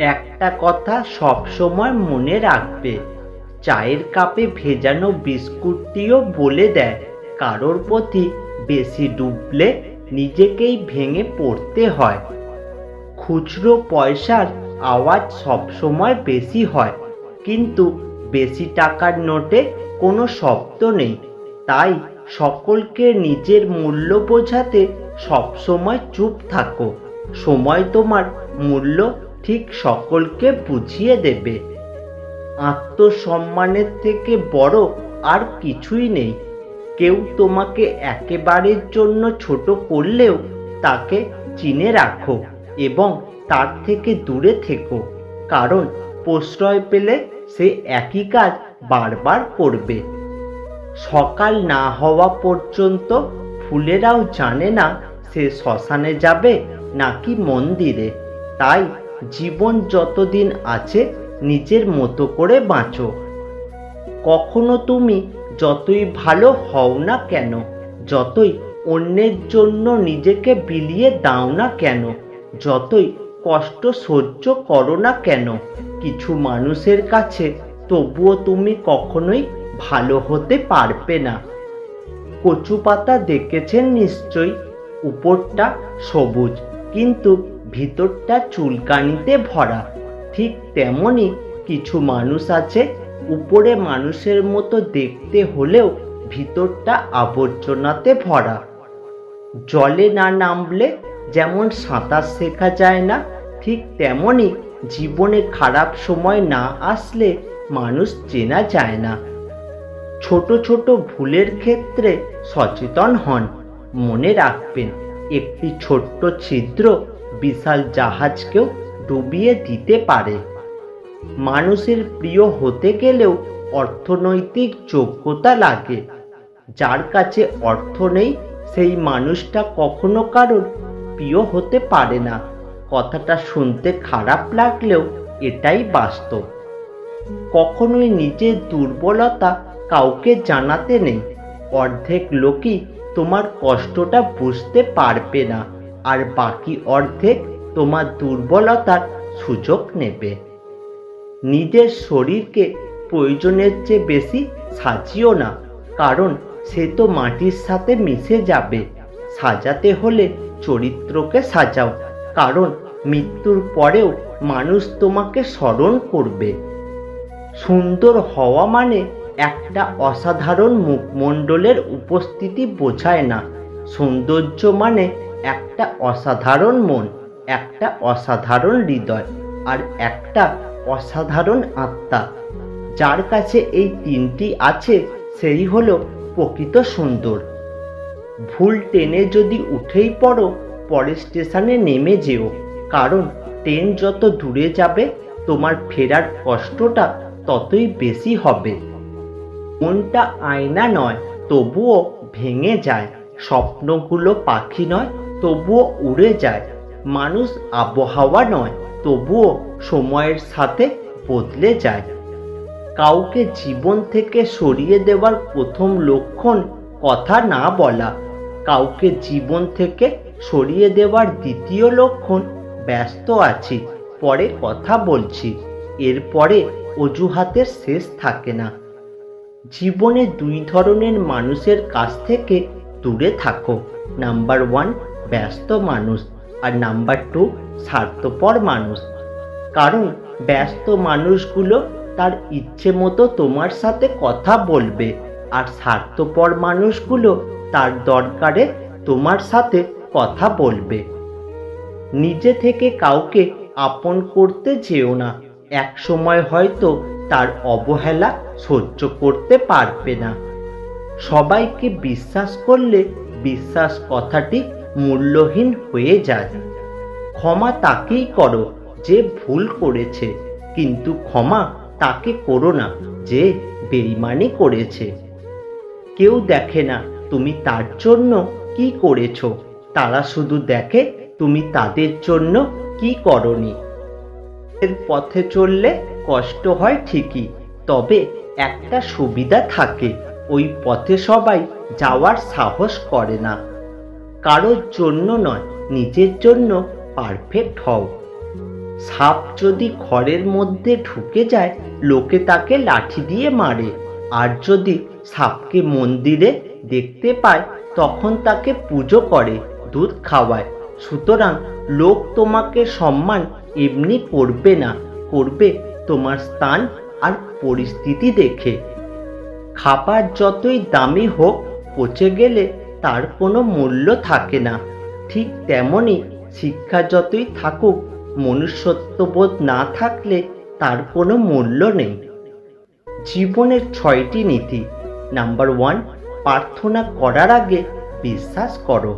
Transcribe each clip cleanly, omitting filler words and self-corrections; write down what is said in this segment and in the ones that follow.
একটা কথা সবসময় মনে রাখবে, চায়ের কাপে ভেজানো বিস্কুটটিও বলে দেয় কারোর প্রতি বেশি ডুবলে নিজেকেই ভেঙে পড়তে হয়। খুচরো পয়সার আওয়াজ সবসময় বেশি হয়, কিন্তু বেশি টাকার নোটে কোনো শব্দ নেই। তাই সকলকে নিজের মূল্য বোঝাতে সবসময় চুপ থাকো। সময় তোমার মূল্য ঠিক সকলকে বুঝিয়ে দেবে। আত্মসম্মানের থেকে বড় আর কিছুই নেই। কেউ তোমাকে একেবারের জন্য ছোট করলেও তাকে চিনে রাখো এবং তার থেকে দূরে থেকো, কারণ প্রশ্রয় পেলে সে একই কাজ বারবার করবে। সকাল না হওয়া পর্যন্ত ফুলেরাও জানে না সে শ্মশানে যাবে নাকি মন্দিরে। তাই জীবন যতদিন আছে নিজের মতো করে বাঁচো। কখনো তুমি যতই ভালো হও না কেন, যতই অন্যের জন্য নিজেকে বিলিয়ে দাও না কেন, যতই কষ্ট সহ্য করো না কেন, কিছু মানুষের কাছে তবুও তুমি কখনোই ভালো হতে পারবে না। কচু পাতা দেখেছেন নিশ্চয়ই, উপরটা সবুজ কিন্তু ভিতরটা চুলকানিতে ভরা। ঠিক তেমনি কিছু মানুষ আছে, উপরে মানুষের মতো দেখতে হলেও ভিতরটা আবর্জনাতে ভরা। জলে না নামলে যেমন সাঁতার শেখা যায় না, ঠিক তেমনি জীবনে খারাপ সময় না আসলে মানুষ চেনা যায় না। ছোট ছোট ভুলের ক্ষেত্রে সচেতন হন। মনে রাখবেন, একটি ছোট্ট ছিদ্র বিশাল জাহাজকেও ডুবিয়ে দিতে পারে। মানুষের প্রিয় হতে গেলেও অর্থনৈতিক যোগ্যতা লাগে। যার কাছে অর্থ নেই সেই মানুষটা কখনো কারোর প্রিয় হতে পারে না। কথাটা শুনতে খারাপ লাগলেও এটাই বাস্তব। কখনোই নিজের দুর্বলতা কাউকে জানাতে নেই। অর্ধেক লোকই তোমার কষ্টটা বুঝতে পারবে না, আর বাকি অর্ধেক তোমার দুর্বলতার সুযোগ নেবে। নিজের শরীরকে প্রয়োজনের চেয়ে বেশি সাজিও না, কারণ সে তো মাটির সাথে মিশে যাবে। সাজাতে হলে চরিত্রকে সাজাও, কারণ মৃত্যুর পরেও মানুষ তোমাকে স্মরণ করবে। সুন্দর হওয়া মানে একটা অসাধারণ মুখমণ্ডলের উপস্থিতি বোঝায় না। সৌন্দর্য মানে একটা অসাধারণ মন, একটা অসাধারণ হৃদয়, আর একটা অসাধারণ আত্মা। যার কাছে এই তিনটি আছে সেই হলো প্রকৃত সুন্দর। ভুল ট্রেনে যদি উঠেই পড়ো, পরের স্টেশনে নেমে যেও, কারণ ট্রেন যত দূরে যাবে তোমার ফেরার কষ্টটা ততই বেশি হবে। মনটা আয়না নয়, তবুও ভেঙে যায়। স্বপ্নগুলো পাখি নয়, তবুও উড়ে যায়। মানুষ আবহাওয়া নয়, তবুও সময়ের সাথে বদলে যায়। কাউকে জীবন থেকে সরিয়ে দেওয়ার প্রথম লক্ষণ কথা না বলা। কাউকে জীবন থেকে সরিয়ে দেওয়ার দ্বিতীয় লক্ষণ ব্যস্ত আছি, পরে কথা বলছি। এরপরে অজুহাতের শেষ থাকে না। জীবনে দুই ধরনের মানুষের কাছ থেকে দূরে থাকো। নাম্বার 1 ব্যস্ত মানুষ, আর নাম্বার 2 স্বার্থপর মানুষ। কারণ ব্যস্ত মানুষগুলো তার ইচ্ছে মতো তোমার সাথে কথা বলবে, আর স্বার্থপর মানুষগুলো তার দরকারে তোমার সাথে কথা বলবে। নিজে থেকে কাউকে আপন করতে যেও না। এক সময় হয়তো তার অবহেলা সহ্য করতে পারবে না। সবাইকে বিশ্বাস করলে বিশ্বাস কথাটি মূল্যহীন হয়ে যায়। ক্ষমা তাকেই করো যে ভুল করেছে, কিন্তু ক্ষমা তাকে করো না যে বেঈমানি করেছে। কেউ দেখে না তুমি তার জন্য কি করেছো, তারা শুধু দেখে তুমি তাদের জন্য কি করনি। এর পথে চললে কষ্ট হয় ঠিকই, তবে একটা সুবিধা থাকে, ওই পথে সবাই যাওয়ার সাহস করে না। কারোর জন্য নয়, নিজের জন্য পারফেক্ট হও। সাপ যদি ঘরের মধ্যে ঢুকে যায়, লোকে তাকে লাঠি দিয়ে মারে। আর যদি সাপকে মন্দিরে দেখতে পায়, তখন তাকে পুজো করে, দুধ খাওয়ায়। সুতরাং লোক তোমাকে সম্মান এমনি করবে না, করবে তোমার স্থান আর পরিস্থিতি দেখে। খাবার যতই দামি হোক, পচে গেলে তার কোনো মূল্য থাকে না। ঠিক তেমনি শিক্ষা যতই থাকুক, মনুষ্যত্ববোধ না থাকলে তার কোনো মূল্য নেই। জীবনের 6টি নীতি। নাম্বার 1, প্রার্থনা করার আগে বিশ্বাস করো।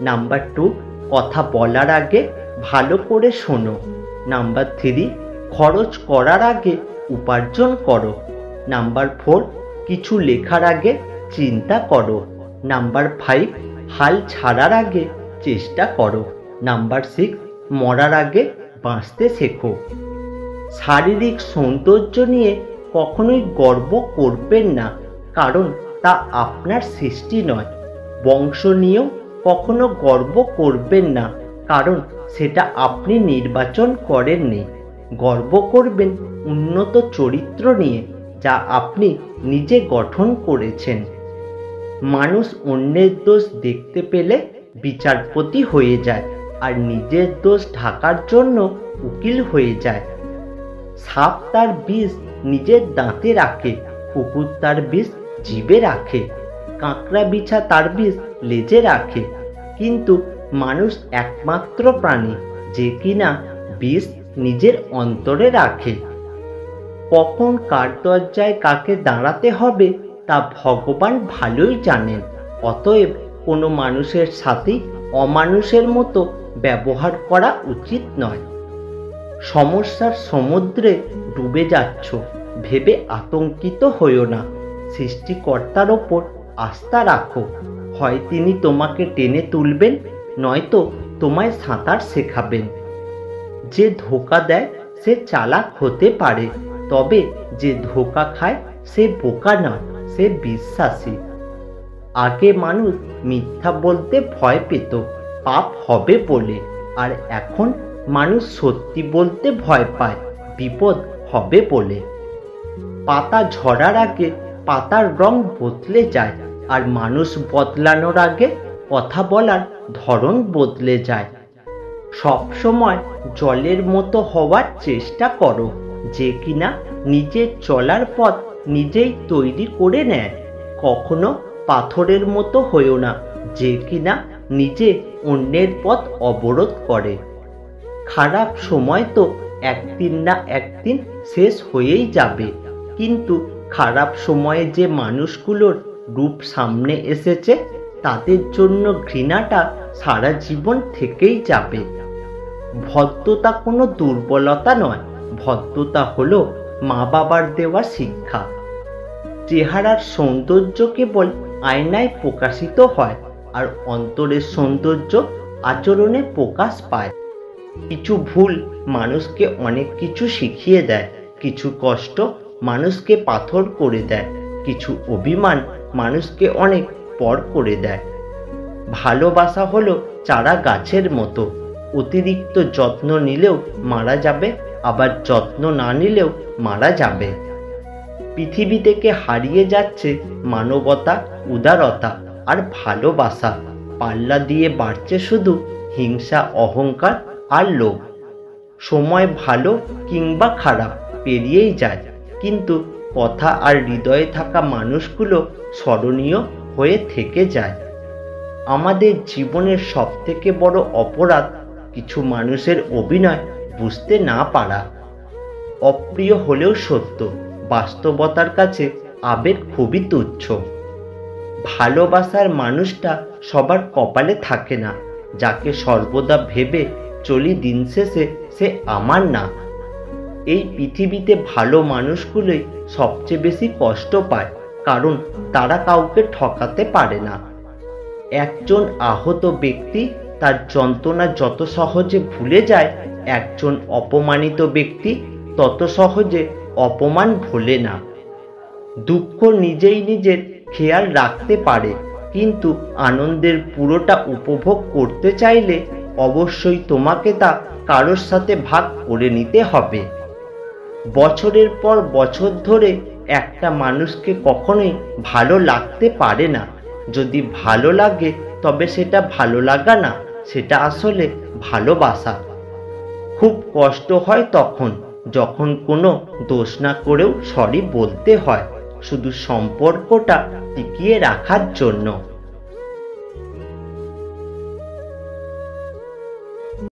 নাম্বার 2, কথা বলার আগে ভালো করে শোনো। নাম্বার 3, খরচ করার আগে উপার্জন করো। নাম্বার 4, কিছু লেখার আগে চিন্তা করো। নাম্বার 5, হাল ছাড়ার আগে চেষ্টা করো। নাম্বার 6, মরার আগে বাঁচতে শেখো। শারীরিক সৌন্দর্য নিয়ে কখনোই গর্ব করবেন না, কারণ তা আপনার সৃষ্টি নয়। বংশ নিয়েও কখনো গর্ব করবেন না, কারণ সেটা আপনি নির্বাচন করেননি। গর্ব করবেন উন্নত চরিত্র নিয়ে, যা আপনি নিজে গঠন করেছেন। মানুষ অন্যের দোষ দেখতে পেলে বিচারপতি হয়ে যায়, আর নিজের দোষ ঢাকার জন্য উকিল হয়ে যায়। সাপ তার বিষ নিজের দাঁতে রাখে, কুকুর তার বিষ জিভে রাখে, কাঁকড়া বিছা তার বিষ লেজে রাখে। কিন্তু মানুষ একমাত্র প্রাণী যে কিনা বিষ নিজের অন্তরে রাখে। কখন কার দরজায় কাকে দাঁড়াতে হবে তা ভগবান ভালোই জানেন। অতএব কোনো মানুষের সাথেই অমানুষের মতো ব্যবহার করা উচিত নয়। সমস্যার সমুদ্রে ডুবে যাচ্ছ ভেবে আতঙ্কিত হইও না। সৃষ্টিকর্তার ওপর আস্থা রাখো। হয় তিনি তোমাকে টেনে তুলবেন, নয়তো তোমায় সাঁতার শেখাবেন। যে ধোঁকা দেয় সে চালাক হতে পারে, তবে যে ধোঁকা খায় সে বোকা নয়, সে বিশ্বাসী। আগে মানুষ মিথ্যা বলতে ভয় পেত পাপ হবে বলে, আর এখন মানুষ সত্যি বলতে ভয় পায় বিপদ হবে বলে। পাতা ঝরার আগে পাতার রং বদলে যায়, আর মানুষ বদলানোর আগে কথা বলার ধরন বদলে যায়। সবসময় জলের মতো হওয়ার চেষ্টা করো, যে কিনা নিজের চলার পথ নিজেই তৈরি করে নেয়। কখনো পাথরের মতো হইও না, যে কিনা নিজে অন্যের পথ অবরোধ করে। খারাপ সময় তো একদিন না একদিন শেষ হয়েই যাবে, কিন্তু খারাপ সময়ে যে মানুষগুলোর রূপ সামনে এসেছে, তাদের জন্য ঘৃণাটা সারা জীবন থেকেই যাবে। ভদ্রতা কোনো দুর্বলতা নয়, ভদ্রতা হলো মা বাবার দেওয়া শিক্ষা। চেহারার সৌন্দর্য কেবল আয়নায় প্রকাশিত হয়, আর অন্তরের সৌন্দর্য আচরণে প্রকাশ পায়। কিছু ভুল মানুষকে অনেক কিছু শিখিয়ে দেয়, কিছু কষ্ট মানুষকে পাথর করে দেয়, কিছু অভিমান মানুষকে অনেক পর করে দেয়। ভালোবাসা হলো চারা গাছের মতো, অতিরিক্ত যত্ন নিলেও মারা যাবে, আবার যত্ন না নিলেও মারা যাবে। পৃথিবী থেকে হারিয়ে যাচ্ছে মানবতা, উদারতা আর ভালোবাসা। পাল্লা দিয়ে বাড়ছে শুধু হিংসা, অহংকার আর লোভ। সময় ভালো কিংবা খারাপ পেরিয়েই যায়, কিন্তু কথা আর হৃদয়ে থাকা মানুষগুলো স্মরণীয় হয়ে থেকে যায়। আমাদের জীবনের সবথেকে বড় অপরাধ কিছু মানুষের অভিনয় বুঝতে না পারা। অপ্রিয় হলেও সত্য, বাস্তবতার কাছে আবেগ খুবই তুচ্ছ। ভালোবাসার মানুষটা সবার কপালে থাকে না, যাকে সর্বদা ভেবে চলি দিন শেষে সে আমার না। এই পৃথিবীতে ভালো মানুষগুলোই সবচেয়ে বেশি কষ্ট পায়, কারণ তারা কাউকে ঠকাতে পারে না। একজন আহত ব্যক্তি তার যন্ত্রণা যত সহজে ভুলে যায়, একজন অপমানিত ব্যক্তি তত সহজে অপমান ভোলে না। দুঃখ নিজেই নিজের খেয়াল রাখতে পারে, কিন্তু আনন্দের পুরোটা উপভোগ করতে চাইলে অবশ্যই তোমাকে তা কারোর সাথে ভাগ করে নিতে হবে। বছরের পর বছর ধরে একটা মানুষকে কখনোই ভালো লাগতে পারে না। যদি ভালো লাগে তবে সেটা ভালো লাগা না, সেটা আসলে ভালোবাসা। খুব কষ্ট হয় তখন যখন কোনো দোষ না করেও সরি বলতে হয়, শুধু সম্পর্কটা টিকিয়ে রাখার জন্য।